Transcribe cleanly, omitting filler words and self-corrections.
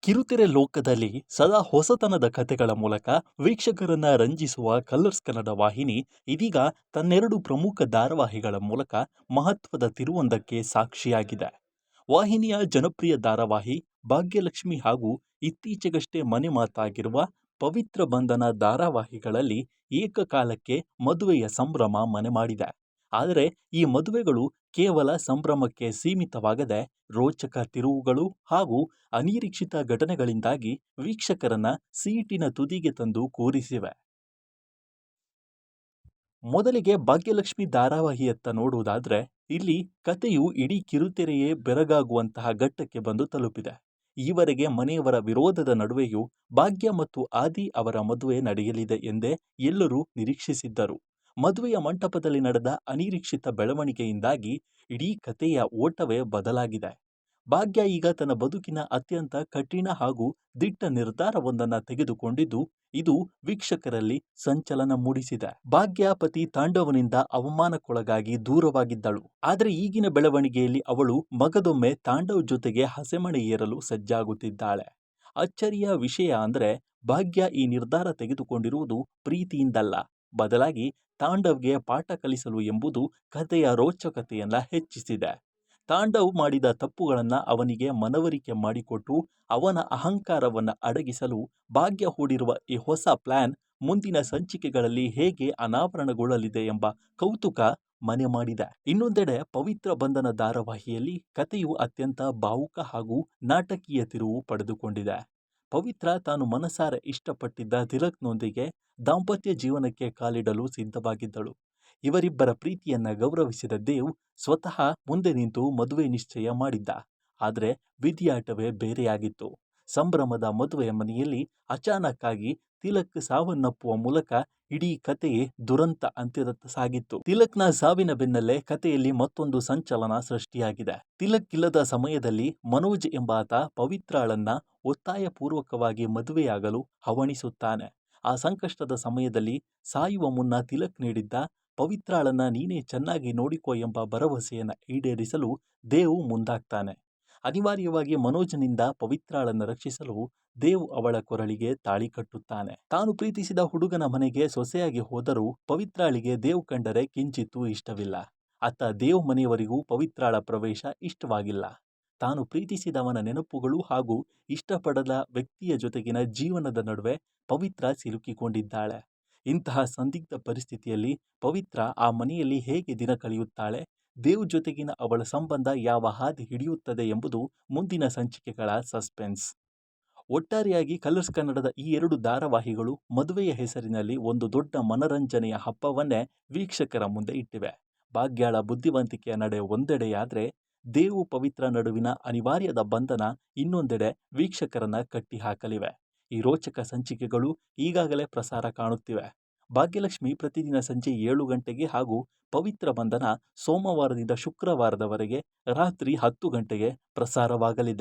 ಕಿರುತೆರೆ ಲೋಕದಲ್ಲಿ ಸದಾ ಹೊಸತನದ ಕಥೆಗಳ ಮೂಲಕ ವೀಕ್ಷಕರನ್ನ ರಂಜಿಸುವ ಕಲರ್ಸ್ ಕನ್ನಡ ವಾಹಿನಿ ಇದೀಗ ತನ್ನೆರಡು ಪ್ರಮುಖ ಧಾರಾವಾಹಿಗಳ ಮೂಲಕ ಮಹತ್ವದ ತಿರುವೊಂದಕ್ಕೆ ಸಾಕ್ಷಿಯಾಗಿದೆ. ವಾಹಿನಿಯ ಜನಪ್ರಿಯ ಧಾರಾವಾಹಿ ಭಾಗ್ಯಲಕ್ಷ್ಮಿ ಹಾಗೂ ಇತ್ತೀಚೆಗಷ್ಟೇ ಮನೆ ಮಾತಾಗಿರುವ ಪವಿತ್ರ ಬಂಧನ ಧಾರಾವಾಹಿಗಳಲ್ಲಿ ಏಕಕಾಲಕ್ಕೆ ಮದುವೆಯ ಸಂಭ್ರಮ ಮನೆ ಮಾಡಿದೆ. ಆದರೆ ಈ ಮದುವೆಗಳು ಕೇವಲ ಸಂಭ್ರಮಕ್ಕೆ ಸೀಮಿತವಾಗದೆ ರೋಚಕ ತಿರುವುಗಳು ಹಾಗೂ ಅನಿರೀಕ್ಷಿತ ಘಟನೆಗಳಿಂದಾಗಿ ವೀಕ್ಷಕರನ್ನ ಸೀಟಿನ ತುದಿಗೆ ತಂದು ಕೂರಿಸಿವೆ. ಮೊದಲಿಗೆ ಭಾಗ್ಯಲಕ್ಷ್ಮಿ ಧಾರಾವಾಹಿಯತ್ತ ನೋಡುವುದಾದ್ರೆ ಇಲ್ಲಿ ಕಥೆಯು ಇಡೀ ಕಿರುತೆರೆಯೇ ಬೆರಗಾಗುವಂತಹ ಘಟ್ಟಕ್ಕೆ ಬಂದು ತಲುಪಿದೆ. ಈವರೆಗೆ ಮನೆಯವರ ವಿರೋಧದ ನಡುವೆಯೂ ಭಾಗ್ಯ ಮತ್ತು ಆದಿ ಅವರ ಮದುವೆ ನಡೆಯಲಿದೆ ಎಂದೇ ಎಲ್ಲರೂ ನಿರೀಕ್ಷಿಸಿದ್ದರು. ಮದುವೆಯ ಮಂಟಪದಲ್ಲಿ ನಡೆದ ಅನಿರೀಕ್ಷಿತ ಬೆಳವಣಿಗೆಯಿಂದಾಗಿ ಇಡೀ ಕಥೆಯ ಓಟವೇ ಬದಲಾಗಿದೆ. ಭಾಗ್ಯ ಈಗ ತನ್ನ ಬದುಕಿನ ಅತ್ಯಂತ ಕಠಿಣ ಹಾಗೂ ದಿಟ್ಟ ನಿರ್ಧಾರವೊಂದನ್ನು ತೆಗೆದುಕೊಂಡಿದ್ದು ಇದು ವೀಕ್ಷಕರಲ್ಲಿ ಸಂಚಲನ ಮೂಡಿಸಿದೆ. ಭಾಗ್ಯ ಪತಿ ತಾಂಡವನಿಂದ ಅವಮಾನಕ್ಕೊಳಗಾಗಿ ದೂರವಾಗಿದ್ದಳು. ಆದರೆ ಈಗಿನ ಬೆಳವಣಿಗೆಯಲ್ಲಿ ಅವಳು ಮಗದೊಮ್ಮೆ ತಾಂಡವ್ ಜೊತೆಗೆ ಹಸೆಮಣೆ ಏರಲು ಸಜ್ಜಾಗುತ್ತಿದ್ದಾಳೆ. ಅಚ್ಚರಿಯ ವಿಷಯ ಅಂದ್ರೆ ಭಾಗ್ಯ ಈ ನಿರ್ಧಾರ ತೆಗೆದುಕೊಂಡಿರುವುದು ಪ್ರೀತಿಯಿಂದಲ್ಲ, ಬದಲಾಗಿ ತಾಂಡವ್ಗೆ ಪಾಠ ಕಲಿಸಲು ಎಂಬುದು ಕಥೆಯ ರೋಚಕತೆಯನ್ನ ಹೆಚ್ಚಿಸಿದೆ. ತಾಂಡವ್ ಮಾಡಿದ ತಪ್ಪುಗಳನ್ನ ಅವನಿಗೆ ಮನವರಿಕೆ ಮಾಡಿಕೊಟ್ಟು ಅವನ ಅಹಂಕಾರವನ್ನ ಅಡಗಿಸಲು ಭಾಗ್ಯ ಹೂಡಿರುವ ಈ ಹೊಸ ಪ್ಲಾನ್ ಮುಂದಿನ ಸಂಚಿಕೆಗಳಲ್ಲಿ ಹೇಗೆ ಅನಾವರಣಗೊಳ್ಳಲಿದೆ ಎಂಬ ಕೌತುಕ ಮನೆ ಮಾಡಿದೆ. ಇನ್ನೊಂದೆಡೆ ಪವಿತ್ರ ಬಂಧನ ಧಾರಾವಾಹಿಯಲ್ಲಿ ಕಥೆಯು ಅತ್ಯಂತ ಭಾವುಕ ಹಾಗೂ ನಾಟಕೀಯ ತಿರುವು ಪಡೆದುಕೊಂಡಿದೆ. ಪವಿತ್ರ ತಾನು ಮನಸಾರೆ ಇಷ್ಟಪಟ್ಟಿದ್ದ ತಿಲಕ್ನೊಂದಿಗೆ ದಾಂಪತ್ಯ ಜೀವನಕ್ಕೆ ಕಾಲಿಡಲು ಸಿದ್ಧವಾಗಿದ್ದಳು. ಇವರಿಬ್ಬರ ಪ್ರೀತಿಯನ್ನ ಗೌರವಿಸಿದ ದೇವ್ ಸ್ವತಃ ಮುಂದೆ ನಿಂತು ಮದುವೆ ನಿಶ್ಚಯ ಮಾಡಿದ್ದ. ಆದರೆ ವಿಧಿಯಾಟವೇ ಬೇರೆಯಾಗಿತ್ತು. ಸಂಭ್ರಮದ ಮದುವೆಯ ಮನೆಯಲ್ಲಿ ಅಚಾನಕ್ ಆಗಿ ತಿಲಕ್ ಸಾವನ್ನಪ್ಪುವ ಮೂಲಕ ಇಡೀ ಕಥೆಯೇ ದುರಂತ ಅಂತ್ಯದತ್ತ ಸಾಗಿತ್ತು. ತಿಲಕ್ನ ಸಾವಿನ ಬೆನ್ನಲ್ಲೇ ಕಥೆಯಲ್ಲಿ ಮತ್ತೊಂದು ಸಂಚಲನ ಸೃಷ್ಟಿಯಾಗಿದೆ. ತಿಲಕ್ ಇಲ್ಲದ ಸಮಯದಲ್ಲಿ ಮನೋಜ್ ಎಂಬಾತ ಪವಿತ್ರಾಳನ್ನ ಒತ್ತಾಯಪೂರ್ವಕವಾಗಿ ಮದುವೆಯಾಗಲು ಹವಣಿಸುತ್ತಾನೆ. ಆ ಸಂಕಷ್ಟದ ಸಮಯದಲ್ಲಿ ಸಾಯುವ ಮುನ್ನ ತಿಲಕ್ ನೀಡಿದ್ದ ಪವಿತ್ರಾಳನ್ನ ನೀನೇ ಚೆನ್ನಾಗಿ ನೋಡಿಕೋ ಎಂಬ ಭರವಸೆಯನ್ನ ಈಡೇರಿಸಲು ದೇವ್ ಮುಂದಾಗ್ತಾನೆ. ಅನಿವಾರ್ಯವಾಗಿ ಮನೋಜ್ನಿಂದ ಪವಿತ್ರಾಳನ್ನ ರಕ್ಷಿಸಲು ದೇವ್ ಅವಳ ಕೊರಳಿಗೆ ತಾಳಿ ಕಟ್ಟುತ್ತಾನೆ. ತಾನು ಪ್ರೀತಿಸಿದ ಹುಡುಗನ ಮನೆಗೆ ಸೊಸೆಯಾಗಿ ಹೋದರೂ ಪವಿತ್ರಾಳಿಗೆ ದೇವ್ ಕಂಡರೆ ಕಿಂಚಿತ್ತೂ ಇಷ್ಟವಿಲ್ಲ. ಅತ್ತ ದೇವ್ ಮನೆಯವರಿಗೂ ಪವಿತ್ರಾಳ ಪ್ರವೇಶ ಇಷ್ಟವಾಗಿಲ್ಲ. ತಾನು ಪ್ರೀತಿಸಿದವನ ನೆನಪುಗಳು ಹಾಗೂ ಇಷ್ಟಪಡದ ವ್ಯಕ್ತಿಯ ಜೊತೆಗಿನ ಜೀವನದ ನಡುವೆ ಪವಿತ್ರ ಸಿಲುಕಿಕೊಂಡಿದ್ದಾಳೆ. ಇಂತಹ ಸಂದಿಗ್ಧ ಪರಿಸ್ಥಿತಿಯಲ್ಲಿ ಪವಿತ್ರ ಆ ಮನೆಯಲ್ಲಿ ಹೇಗೆ ದಿನ ಕಳೆಯುತ್ತಾಳೆ, ದೇವ್ ಜೊತೆಗಿನ ಅವಳ ಸಂಬಂಧ ಯಾವ ಹಾದಿ ಹಿಡಿಯುತ್ತದೆ ಎಂಬುದು ಮುಂದಿನ ಸಂಚಿಕೆಗಳ ಸಸ್ಪೆನ್ಸ್. ಒಟ್ಟಾರೆಯಾಗಿ ಕಲರ್ಸ್ ಕನ್ನಡದ ಈ ಎರಡು ಧಾರಾವಾಹಿಗಳು ಮದುವೆಯ ಹೆಸರಿನಲ್ಲಿ ಒಂದು ದೊಡ್ಡ ಮನರಂಜನೆಯ ಹಬ್ಬವನ್ನೇ ವೀಕ್ಷಕರ ಮುಂದೆ ಇಟ್ಟಿವೆ. ಭಾಗ್ಯಾಳ ಬುದ್ಧಿವಂತಿಕೆಯ ನಡೆ ಒಂದೆಡೆಯಾದ್ರೆ ದೇವು ಪವಿತ್ರ ನಡುವಿನ ಅನಿವಾರ್ಯದ ಬಂಧನ ಇನ್ನೊಂದೆಡೆ ವೀಕ್ಷಕರನ್ನ ಕಟ್ಟಿ ಹಾಕಲಿವೆ. ಈ ರೋಚಕ ಸಂಚಿಕೆಗಳು ಈಗಾಗಲೇ ಪ್ರಸಾರ ಕಾಣುತ್ತಿವೆ. ಭಾಗ್ಯಲಕ್ಷ್ಮಿ ಪ್ರತಿದಿನ ಸಂಜೆ 7 ಗಂಟೆಗೆ ಹಾಗೂ ಪವಿತ್ರ ಬಂಧನ ಸೋಮವಾರದಿಂದ ಶುಕ್ರವಾರದವರೆಗೆ ರಾತ್ರಿ 10 ಗಂಟೆಗೆ ಪ್ರಸಾರವಾಗಲಿದೆ.